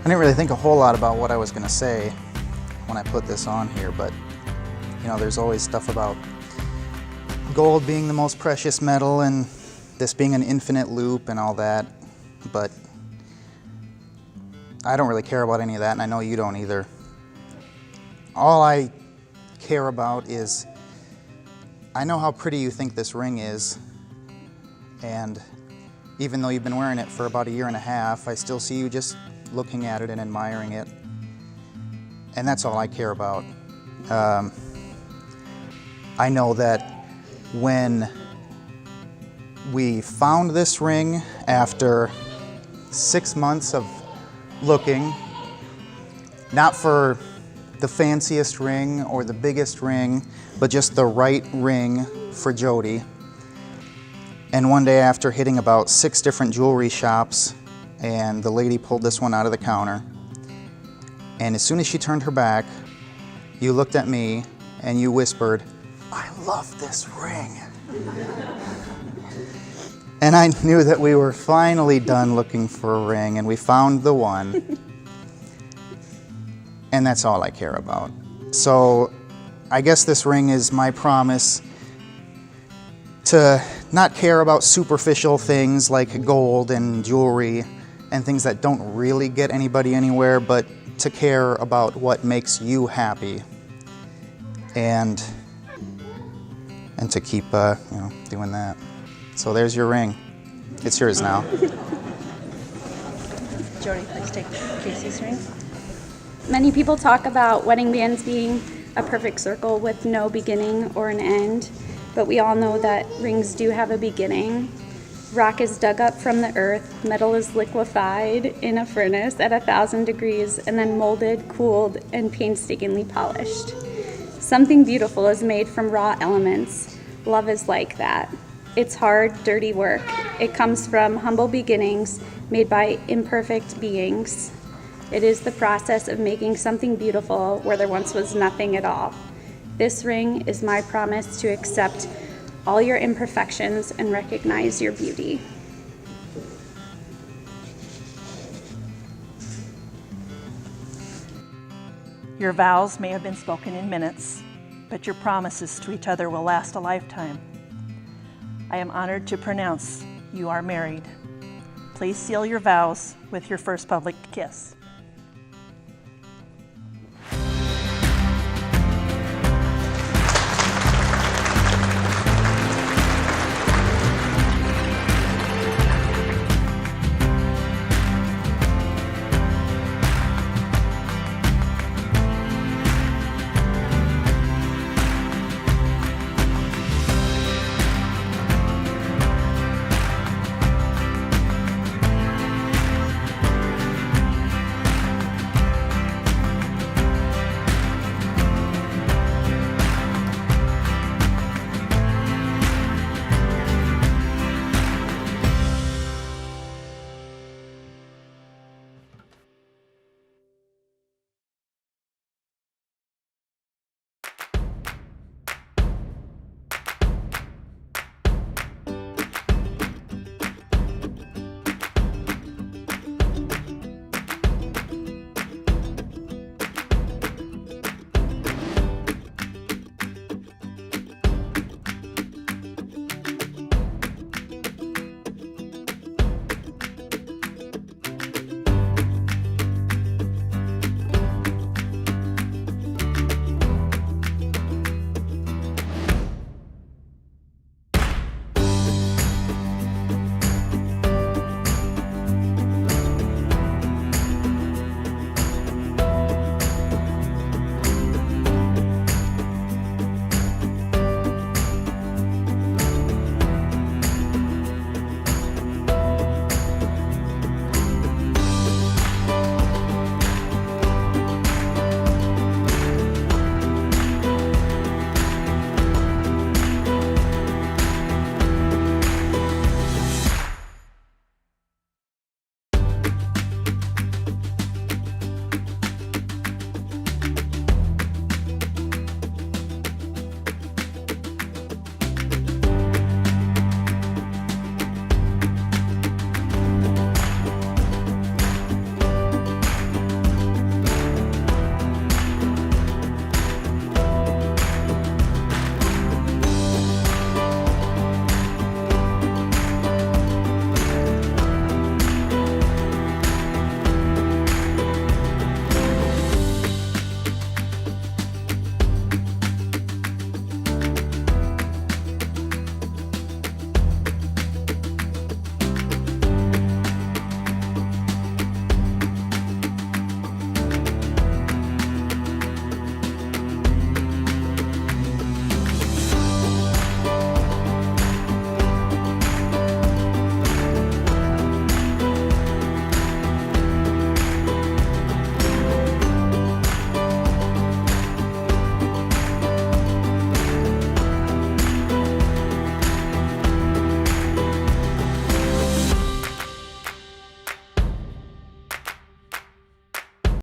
didn't really think a whole lot about what I was going to say when I put this on here, but you know, there's always stuff about gold being the most precious metal and this being an infinite loop and all that, but I don't really care about any of that, and I know you don't either. All I care about is I know how pretty you think this ring is, and even though you've been wearing it for about 1.5 years, I still see you just looking at it and admiring it, and that's all I care about. I know that when we found this ring after 6 months of looking, not for the fanciest ring or the biggest ring, but just the right ring for Jody. And one day after hitting about 6 different jewelry shops, and the lady pulled this one out of the counter, and as soon as she turned her back, you looked at me and you whispered, "I love this ring." And I knew that we were finally done looking for a ring, and we found the one. And that's all I care about. So I guess this ring is my promise to not care about superficial things like gold and jewelry and things that don't really get anybody anywhere, but to care about what makes you happy, and to keep you know, doing that. So there's your ring. It's yours now. Jody, please take Casey's ring. Many people talk about wedding bands being a perfect circle with no beginning or an end, but we all know that rings do have a beginning. Rock is dug up from the earth, metal is liquefied in a furnace at 1,000 degrees, and then molded, cooled, and painstakingly polished. Something beautiful is made from raw elements. Love is like that. It's hard, dirty work. It comes from humble beginnings made by imperfect beings. It is the process of making something beautiful where there once was nothing at all. This ring is my promise to accept all your imperfections and recognize your beauty. Your vows may have been spoken in minutes, but your promises to each other will last a lifetime. I am honored to pronounce you are married. Please seal your vows with your first public kiss.